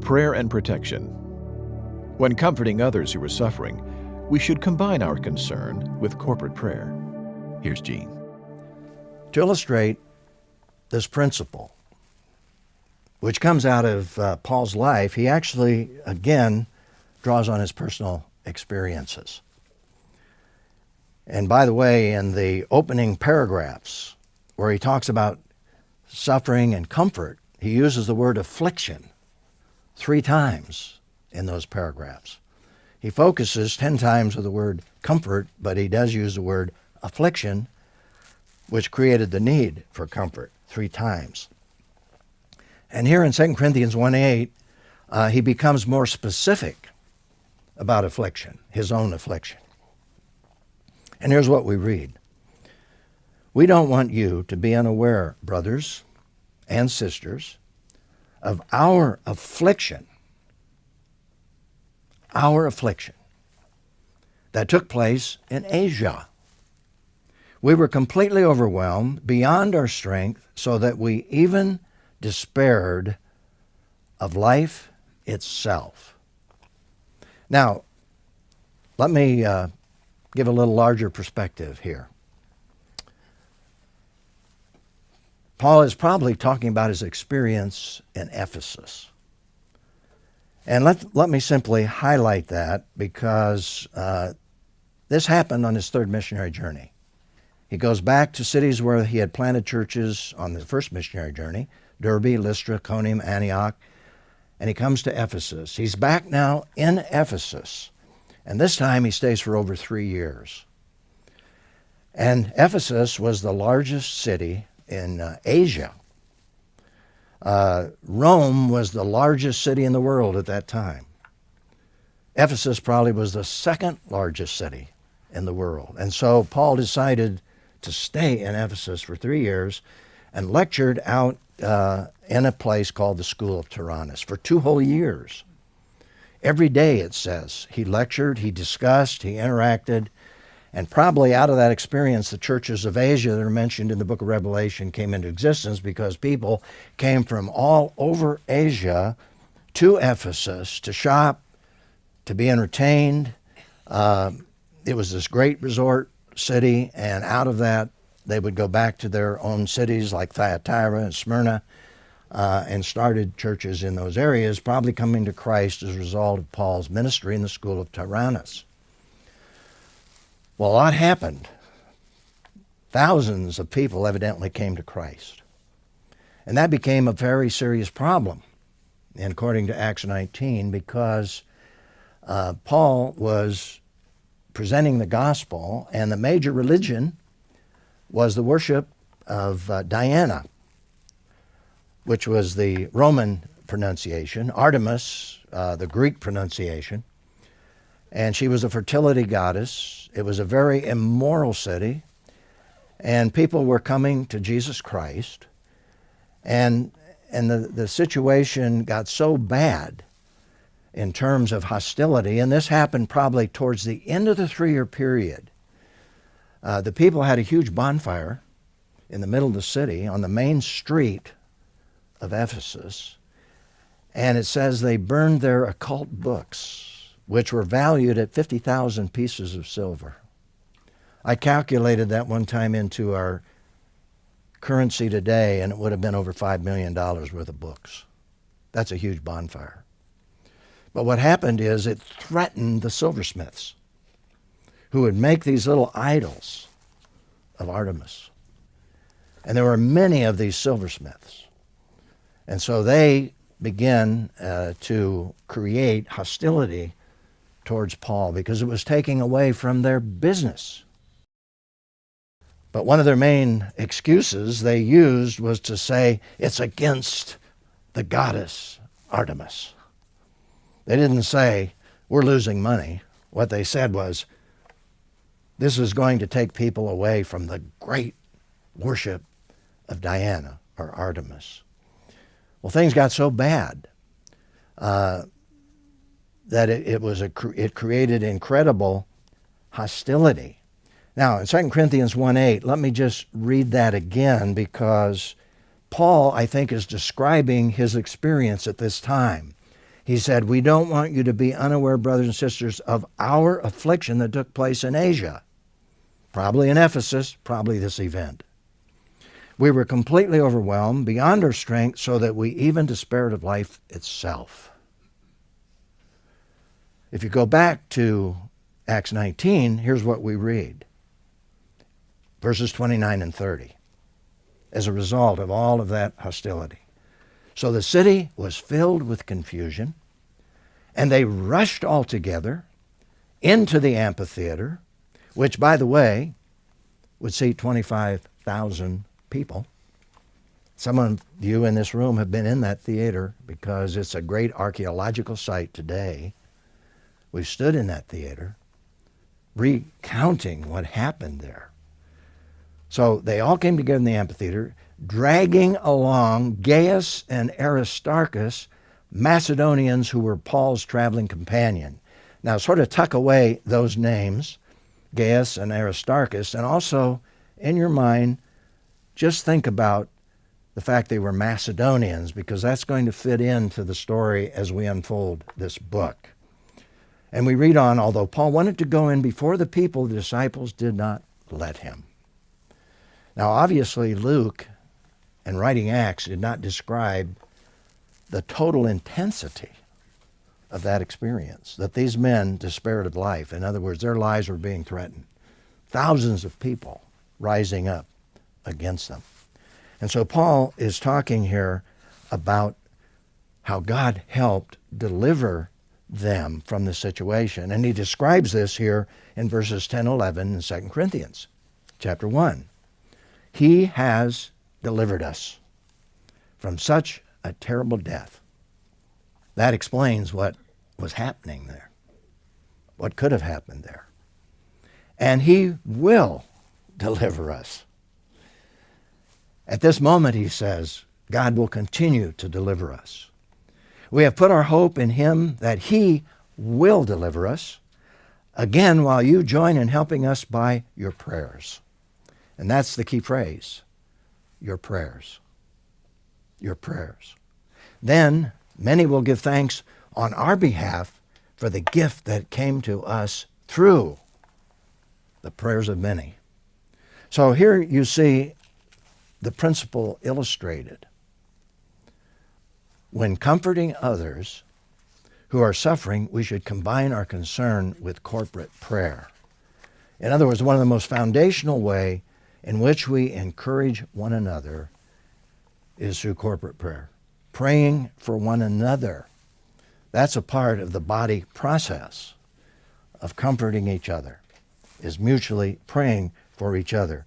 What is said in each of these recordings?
Prayer and protection. When comforting others who are suffering, we should combine our concern with corporate prayer. Here's Gene. To illustrate this principle, which comes out of Paul's life, he actually, again, draws on his personal experiences. And by the way, in the opening paragraphs, where he talks about suffering and comfort, he uses the word affliction 3 times in those paragraphs. He focuses 10 times with the word comfort, but he does use the word affliction, which created the need for comfort 3 times. And here in 2 Corinthians 1:8, he becomes more specific about affliction, his own affliction. And here's what we read. We don't want you to be unaware, brothers and sisters, of our affliction that took place in Asia. We were completely overwhelmed beyond our strength, so that we even despaired of life itself. Now, let me give a little larger perspective here. Paul is probably talking about his experience in Ephesus. And let me simply highlight that, because this happened on his 3rd missionary journey. He goes back to cities where he had planted churches on the first missionary journey, Derbe, Lystra, Iconium, Antioch, and he comes to Ephesus. He's back now in Ephesus, and this time he stays for over 3 years. And Ephesus was the largest city in Asia. Rome was the largest city in the world at that time. Ephesus probably was the 2nd largest city in the world. And so Paul decided to stay in Ephesus for 3 years and lectured out in a place called the School of Tyrannus for 2 whole years. Every day, it says, he lectured, he discussed, he interacted, and probably out of that experience, the churches of Asia that are mentioned in the book of Revelation came into existence, because people came from all over Asia to Ephesus to shop, to be entertained. It was this great resort city, and out of that, they would go back to their own cities like Thyatira and Smyrna, and started churches in those areas, probably coming to Christ as a result of Paul's ministry in the School of Tyrannus. Well, a lot happened. Thousands of people evidently came to Christ. And that became a very serious problem, and according to Acts 19, because Paul was presenting the gospel, and the major religion was the worship of Diana, which was the Roman pronunciation, Artemis, the Greek pronunciation. And she was a fertility goddess. It was a very immoral city, and people were coming to Jesus Christ. And the situation got so bad in terms of hostility, and this happened probably towards the end of the 3-year period. The people had a huge bonfire in the middle of the city on the main street of Ephesus, and it says they burned their occult books, which were valued at 50,000 pieces of silver. I calculated that one time into our currency today, and it would have been over $5 million worth of books. That's a huge bonfire. But what happened is it threatened the silversmiths, who would make these little idols of Artemis. And there were many of these silversmiths. And so they began to create hostility towards Paul, because it was taking away from their business. But one of their main excuses they used was to say it's against the goddess Artemis. They didn't say we're losing money. What they said was this is going to take people away from the great worship of Diana or Artemis. Well, things got so bad that it created incredible hostility. Now, in 2 Corinthians 1:8, let me just read that again, because Paul, I think, is describing his experience at this time. He said, we don't want you to be unaware, brothers and sisters, of our affliction that took place in Asia. Probably in Ephesus, probably this event. We were completely overwhelmed, beyond our strength, so that we even despaired of life itself. If you go back to Acts 19, here's what we read. Verses 29 and 30. As a result of all of that hostility. So the city was filled with confusion, and they rushed all together into the amphitheater, which, by the way, would seat 25,000 people. Some of you in this room have been in that theater because it's a great archaeological site today. We've stood in that theater recounting what happened there. So they all came together in the amphitheater, dragging along Gaius and Aristarchus, Macedonians who were Paul's traveling companion. Now sort of tuck away those names, Gaius and Aristarchus, and also in your mind, just think about the fact they were Macedonians, because that's going to fit into the story as we unfold this book. And we read on, although Paul wanted to go in before the people, the disciples did not let him. Now, obviously, Luke, in writing Acts, did not describe the total intensity of that experience, that these men despaired of life. In other words, their lives were being threatened. Thousands of people rising up against them. And so Paul is talking here about how God helped deliver them from the situation. And he describes this here in verses 10, 11 in 2 Corinthians chapter 1. He has delivered us from such a terrible death. That explains what was happening there, what could have happened there. And he will deliver us. At this moment, he says, God will continue to deliver us. We have put our hope in him that he will deliver us, again, while you join in helping us by your prayers. And that's the key phrase, your prayers. Your prayers. Then many will give thanks on our behalf for the gift that came to us through the prayers of many. So here you see the principle illustrated. When comforting others who are suffering, we should combine our concern with corporate prayer. In other words, one of the most foundational ways in which we encourage one another is through corporate prayer. Praying for one another. That's a part of the body process of comforting each other, is mutually praying for each other.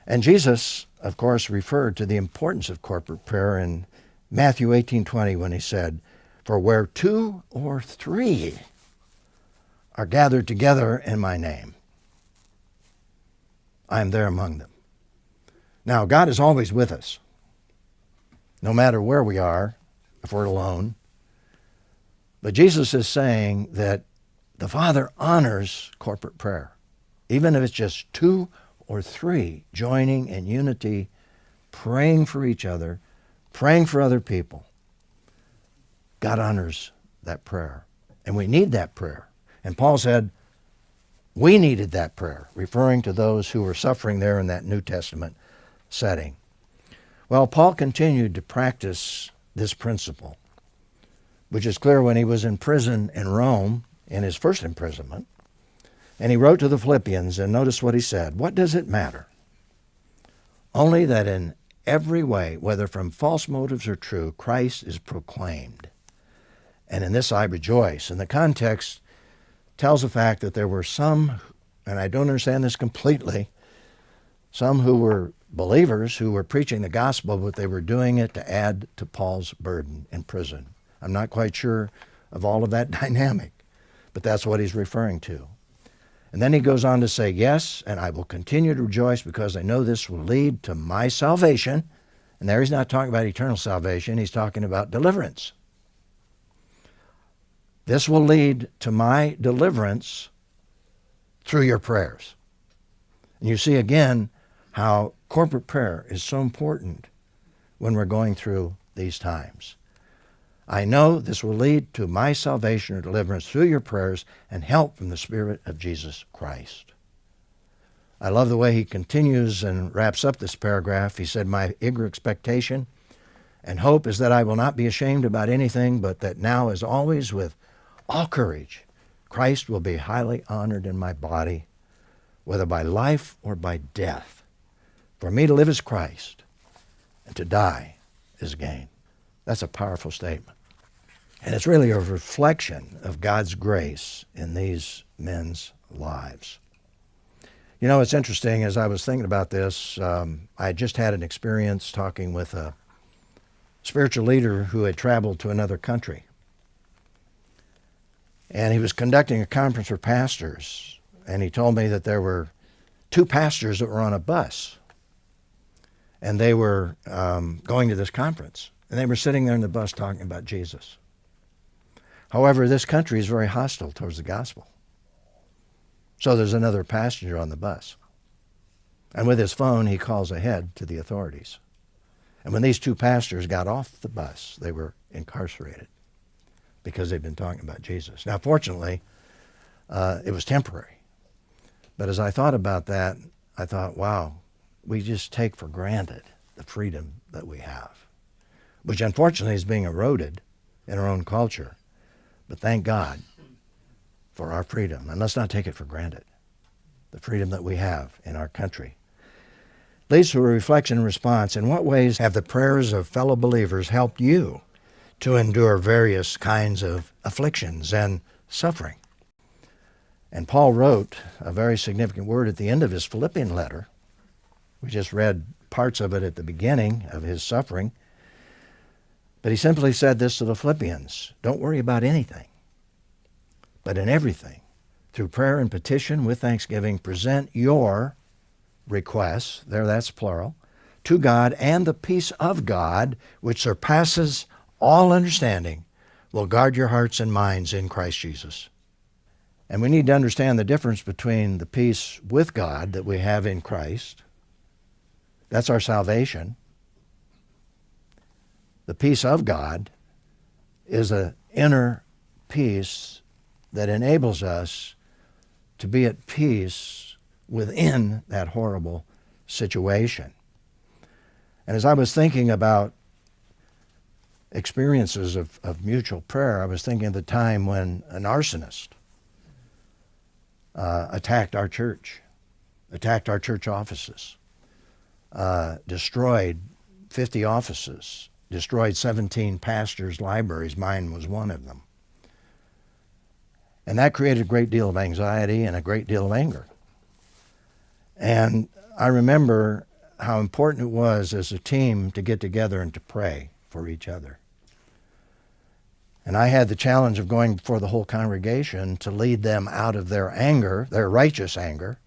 And Jesus, of course, referred to the importance of corporate prayer in Matthew 18:20 when he said, "For where 2 or 3 are gathered together in my name, I am there among them." Now, God is always with us, no matter where we are, if we're alone. But Jesus is saying that the Father honors corporate prayer, even if it's just 2 or 3 joining in unity, praying for each other, praying for other people. God honors that prayer, and we need that prayer. And Paul said, we needed that prayer, referring to those who were suffering there in that New Testament setting. Well, Paul continued to practice this principle, which is clear when he was in prison in Rome, in his first imprisonment. And he wrote to the Philippians, and notice what he said. What does it matter? Only that in every way, whether from false motives or true, Christ is proclaimed. And in this I rejoice. And the context tells the fact that there were some, and I don't understand this completely, some who were believers who were preaching the gospel, but they were doing it to add to Paul's burden in prison. I'm not quite sure of all of that dynamic, but that's what he's referring to. And then he goes on to say, yes, and I will continue to rejoice because I know this will lead to my salvation. And there he's not talking about eternal salvation. He's talking about deliverance. This will lead to my deliverance through your prayers. And you see again how corporate prayer is so important when we're going through these times. I know this will lead to my salvation or deliverance through your prayers and help from the Spirit of Jesus Christ. I love the way he continues and wraps up this paragraph. He said, my eager expectation and hope is that I will not be ashamed about anything, but that now, as always, with all courage, Christ will be highly honored in my body, whether by life or by death. For me to live is Christ, and to die is gain. That's a powerful statement. And it's really a reflection of God's grace in these men's lives. You know, it's interesting, as I was thinking about this, I just had an experience talking with a spiritual leader who had traveled to another country. And he was conducting a conference for pastors, and he told me that there were 2 pastors that were on a bus, and they were going to this conference, and they were sitting there in the bus talking about Jesus. However, this country is very hostile towards the gospel. So there's another passenger on the bus. And with his phone, he calls ahead to the authorities. And when these 2 pastors got off the bus, they were incarcerated because they'd been talking about Jesus. Now, fortunately, it was temporary. But as I thought about that, I thought, wow, we just take for granted the freedom that we have, which unfortunately is being eroded in our own culture. But thank God for our freedom, and let's not take it for granted, the freedom that we have in our country. Leads to a reflection and response. In what ways have the prayers of fellow believers helped you to endure various kinds of afflictions and suffering? And Paul wrote a very significant word at the end of his Philippian letter. We just read parts of it at the beginning of his suffering. But he simply said this to the Philippians: don't worry about anything, but in everything, through prayer and petition with thanksgiving, present your requests, there that's plural, to God, and the peace of God, which surpasses all understanding, will guard your hearts and minds in Christ Jesus. And we need to understand the difference between the peace with God that we have in Christ. That's our salvation. The peace of God is an inner peace that enables us to be at peace within that horrible situation. And as I was thinking about experiences of mutual prayer, I was thinking of the time when an arsonist attacked our church offices, destroyed 50 offices, destroyed 17 pastors' libraries. Mine was one of them. And that created a great deal of anxiety and a great deal of anger. And I remember how important it was as a team to get together and to pray for each other. And I had the challenge of going before the whole congregation to lead them out of their anger, their righteous anger,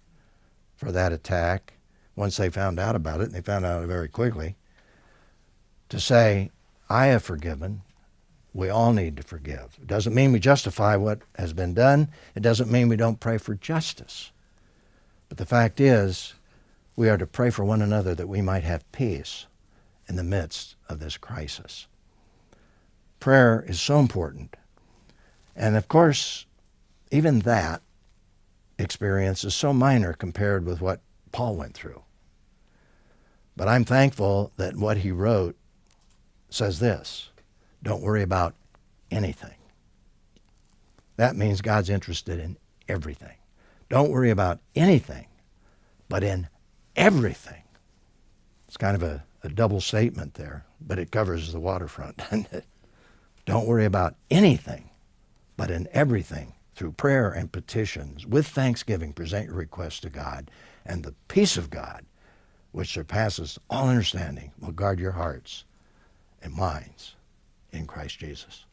for that attack, once they found out about it, and they found out very quickly, to say, I have forgiven. We all need to forgive. It doesn't mean we justify what has been done. It doesn't mean we don't pray for justice. But the fact is, we are to pray for one another that we might have peace in the midst of this crisis. Prayer is so important. And of course, even that experience is so minor compared with what Paul went through. But I'm thankful that what he wrote says this: don't worry about anything. That means God's interested in everything. Don't worry about anything, but in everything. It's kind of a double statement there, but it covers the waterfront, doesn't it? Don't worry about anything, but in everything, through prayer and petitions, with thanksgiving, present your requests to God, and the peace of God, which surpasses all understanding, will guard your hearts and minds in Christ Jesus.